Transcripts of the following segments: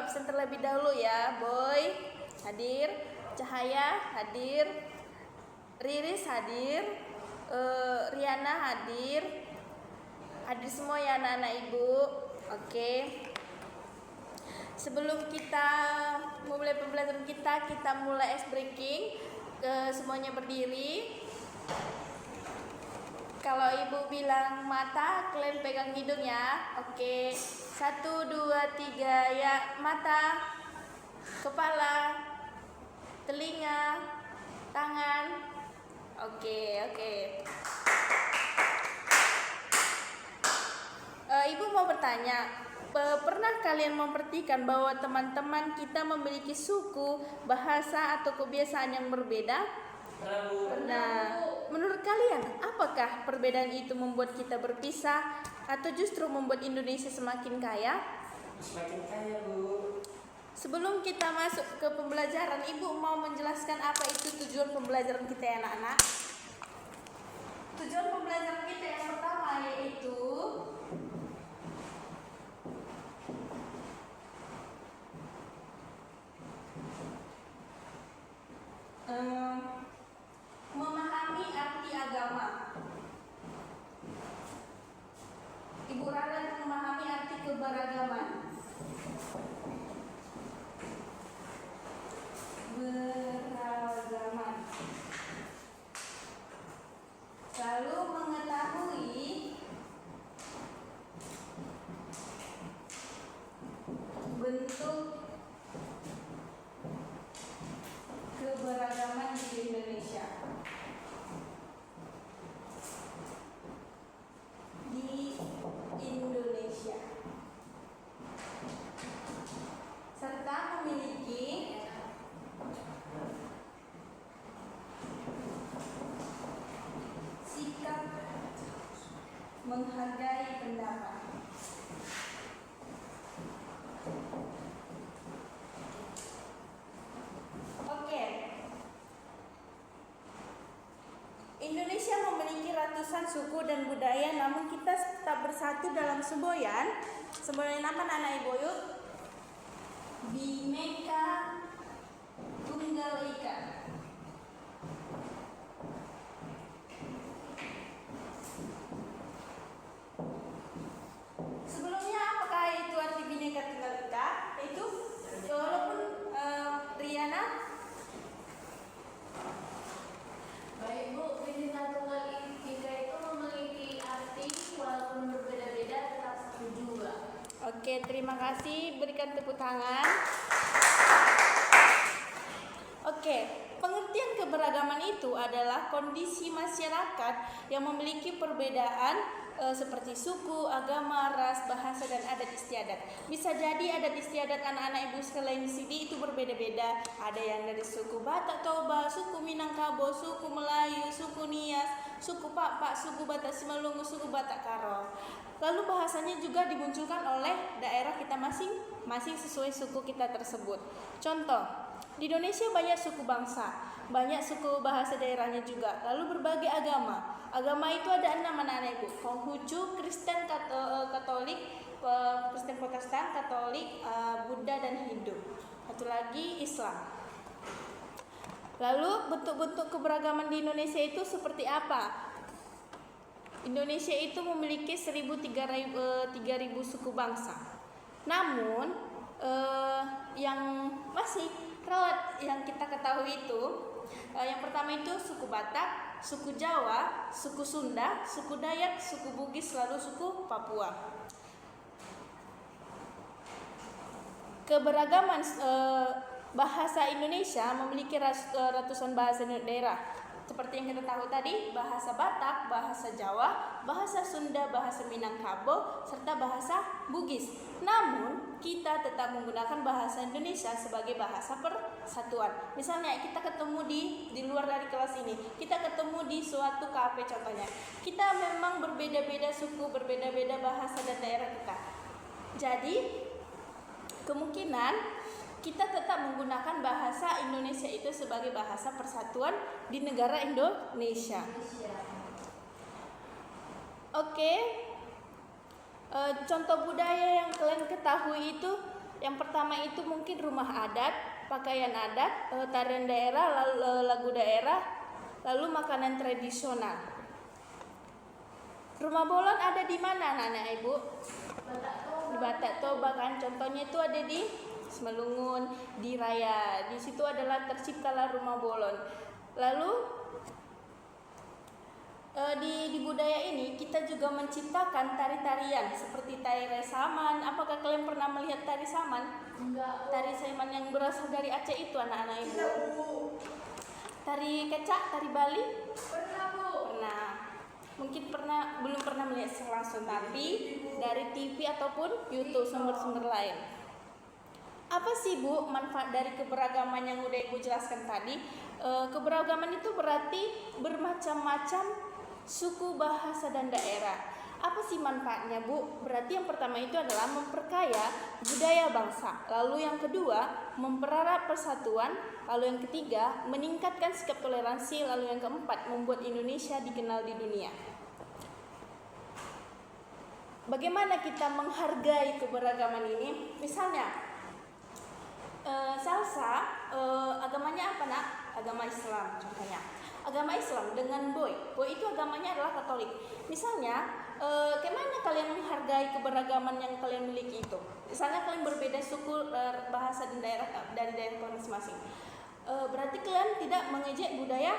absen terlebih dahulu ya. Boy hadir, Cahaya hadir, Riris hadir, Riana hadir semua ya anak-anak ibu. Oke. Sebelum kita mulai pembelajaran kita mulai ice breaking. Semuanya berdiri. Kalau ibu bilang mata, kalian pegang hidung ya. Oke. 1, 2, 3 ya. Mata, kepala, telinga, tangan. Oke. Ibu mau bertanya, pernah kalian memperhatikan bahwa teman-teman kita memiliki suku, bahasa atau kebiasaan yang berbeda? Pernah. Menurut kalian, apakah perbedaan itu membuat kita berpisah atau justru membuat Indonesia semakin kaya? Semakin kaya, Bu. Sebelum kita masuk ke pembelajaran, Ibu mau menjelaskan apa itu tujuan pembelajaran kita ya anak-anak? Tujuan pembelajaran kita yang pertama yaitu memahami arti agama. Ibu Rara memahami arti keberagaman. Beragaman. Lalu mengetahui bentuk keberagaman di Indonesia. Serta memiliki sikap menghargai pendapat. Oke. Indonesia memiliki ratusan suku dan budaya, namun kita tetap bersatu dalam semboyan. Semboyan apa anak ibu yuk? Bhinneka Tunggal Ika. Sebelumnya apakah itu arti Bhinneka Tunggal Ika? Itu walaupun Riana. Baik Bu, Bhinneka Tunggal Ika itu memiliki arti walaupun berbeda-beda tetap satu juga. Oke, terima kasih. Berikan tepuk tangan. Oke, pengertian keberagaman itu adalah kondisi masyarakat yang memiliki perbedaan seperti suku, agama, ras, bahasa, dan adat istiadat. Bisa jadi adat istiadat anak-anak ibu sekalian di sini itu berbeda-beda. Ada yang dari suku Batak Toba, suku Minangkabau, suku Melayu, suku Nias, suku Pakpak, suku Batak Simalungun, suku Batak Karo. Lalu bahasanya juga dimunculkan oleh daerah kita masing-masing sesuai suku kita tersebut. Contoh, di Indonesia banyak suku bangsa, banyak suku bahasa daerahnya juga. Lalu berbagai agama. Agama itu ada 6 anak-anak ibu. Konghucu, Kristen, Katolik, Kristen Protestan, Katolik, Buddha dan Hindu. Satu lagi Islam. Lalu bentuk-bentuk keberagaman di Indonesia itu seperti apa? Indonesia itu memiliki 1.300 suku bangsa. Namun yang masih rawat yang kita ketahui itu yang pertama itu suku Batak, suku Jawa, suku Sunda, suku Dayak, suku Bugis, lalu suku Papua. Keberagaman bahasa Indonesia memiliki ratusan bahasa daerah. Seperti yang kita tahu tadi, bahasa Batak, bahasa Jawa, bahasa Sunda, bahasa Minangkabau, serta bahasa Bugis. Namun, kita tetap menggunakan bahasa Indonesia sebagai bahasa persatuan. Misalnya, kita ketemu di luar dari kelas ini, kita ketemu di suatu kafe contohnya. Kita memang berbeda-beda suku, berbeda-beda bahasa dan daerah kita. Jadi, kemungkinan kita tetap menggunakan bahasa Indonesia itu sebagai bahasa persatuan di negara Indonesia. Oke. Contoh budaya yang kalian ketahui itu Yang pertama itu mungkin rumah adat, pakaian adat, tarian daerah, lagu daerah, lalu makanan tradisional. Rumah bolon ada di mana anak-anak ibu? Di Batak Toba kan, contohnya itu ada di Semelungun, di Raya. Di situ adalah terciptalah rumah bolon. Lalu di budaya ini kita juga menciptakan tari-tarian seperti tari saman. Apakah kalian pernah melihat tari saman? Enggak. Tari saman yang berasal dari Aceh itu anak-anak ibu. Tari kecak, tari Bali? Pernah Bu. Pernah. Mungkin belum pernah melihat langsung, tapi dari TV ataupun YouTube sumber-sumber lain. Apa sih Bu manfaat dari keberagaman yang udah Ibu jelaskan tadi? Keberagaman itu berarti bermacam-macam suku, bahasa, dan daerah. Apa sih manfaatnya Bu? Berarti yang pertama itu adalah memperkaya budaya bangsa. Lalu yang kedua, mempererat persatuan. Lalu yang ketiga, meningkatkan sikap toleransi. Lalu yang keempat, membuat Indonesia dikenal di dunia. Bagaimana kita menghargai keberagaman ini? Misalnya, salsa, agamanya apa nak? Agama Islam contohnya. Agama Islam dengan boy itu agamanya adalah Katolik. Misalnya, kemana kalian menghargai keberagaman yang kalian miliki itu? Misalnya kalian berbeda suku, bahasa, dan daerah dari daerah kalian masing-masing. Berarti kalian tidak mengejek budaya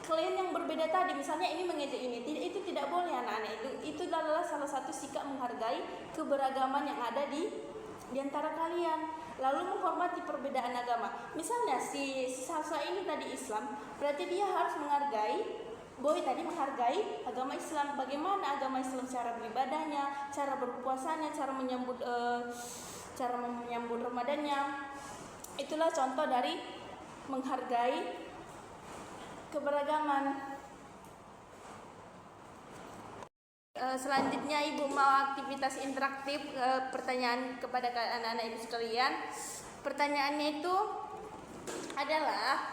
kalian yang berbeda tadi. Misalnya ini mengejek ini, itu tidak boleh anak-anak. Itu adalah salah satu sikap menghargai keberagaman yang ada di antara kalian. Lalu menghormati perbedaan agama. Misalnya si salsa ini tadi Islam, berarti dia harus menghargai boy tadi menghargai agama Islam. Bagaimana agama Islam cara beribadahnya, cara berpuasanya, cara menyambut Ramadannya. Itulah contoh dari menghargai keberagaman. Selanjutnya Ibu mau aktivitas interaktif, pertanyaan kepada anak-anak Ibu sekalian. Pertanyaannya itu adalah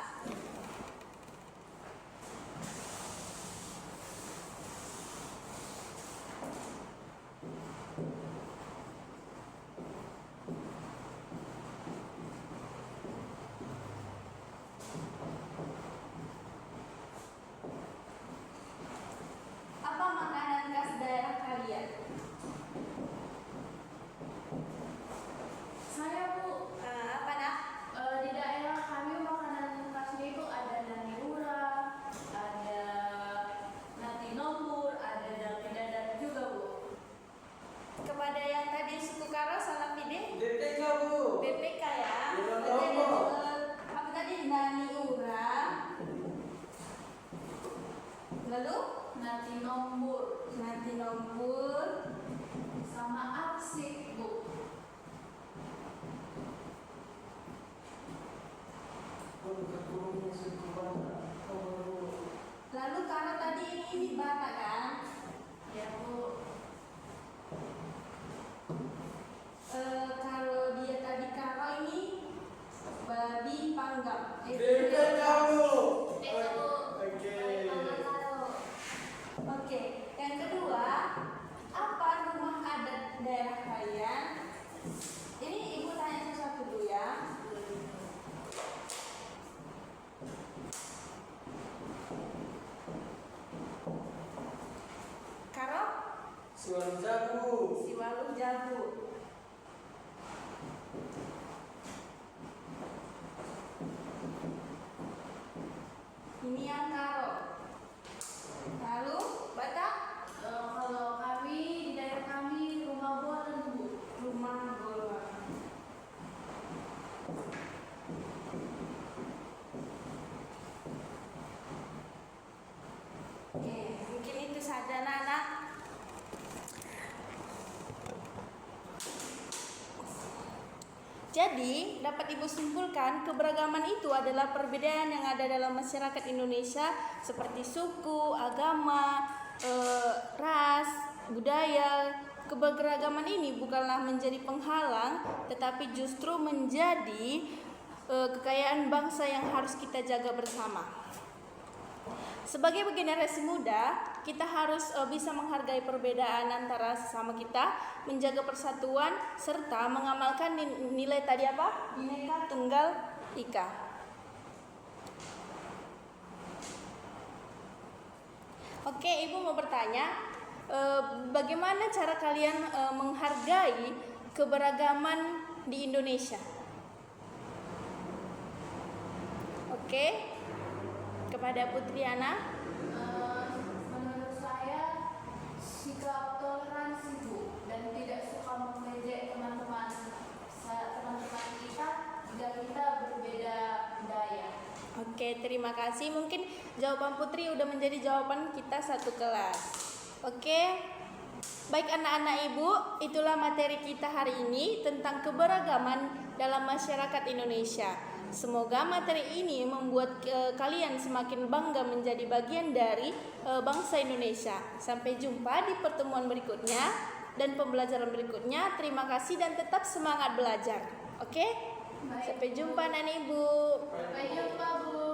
apa makanan khas daerah kalian? Saya Bu, Apa nak? di daerah kami makanan khasnya itu ada nani ura, ada nasi nombur, ada daging dadar juga Bu. Kepada yang tadi suku Karo, salam pide. DPK Bu. BPK ya. Iya, Berarti ada, Bapak. apa tadi? Nani ura. Lalu Nasi nombur nasi nombur. sama arsik Bu. Lalu Karo tadi ini Batak kan? Ya Bu. Kalau dia tadi Karo ini babi panggang. DPK Bu. Itu Bu. Oke. Oke, yang kedua, apa rumah adat daerah kalian? Ini Ibu tanya sesuatu dulu ya. Karo, Suara jago. Siwaluh Jago. Ini yang Karo. Lalu Batak, Kalau kami di daerah kami rumah bolen Bu. rumah bola. Oke, mungkin itu saja anak-anak. Jadi, dapat Ibu simpulkan keberagaman itu adalah perbedaan yang ada dalam masyarakat Indonesia seperti suku, agama, ras, budaya. Keberagaman ini bukanlah menjadi penghalang, tetapi justru menjadi kekayaan bangsa yang harus kita jaga bersama. Sebagai generasi muda, kita harus bisa menghargai perbedaan antara sesama kita, menjaga persatuan, serta mengamalkan nilai tadi apa? Bhinneka Tunggal Ika. Oke, Ibu mau bertanya, bagaimana cara kalian menghargai keberagaman di Indonesia? Oke, kepada Putriana. Menurut saya sikap toleransi Bu, dan tidak suka mengejek teman-teman kita jika kita berbeda budaya. Oke, terima kasih. Mungkin jawaban Putri udah menjadi jawaban kita satu kelas. Oke, baik anak-anak Ibu, itulah materi kita hari ini tentang keberagaman dalam masyarakat Indonesia. Semoga materi ini membuat kalian semakin bangga menjadi bagian dari bangsa Indonesia. Sampai jumpa di pertemuan berikutnya dan pembelajaran berikutnya. Terima kasih dan tetap semangat belajar. Oke? Baik, Sampai Bu. jumpa anak Ibu. Sampai jumpa Bu.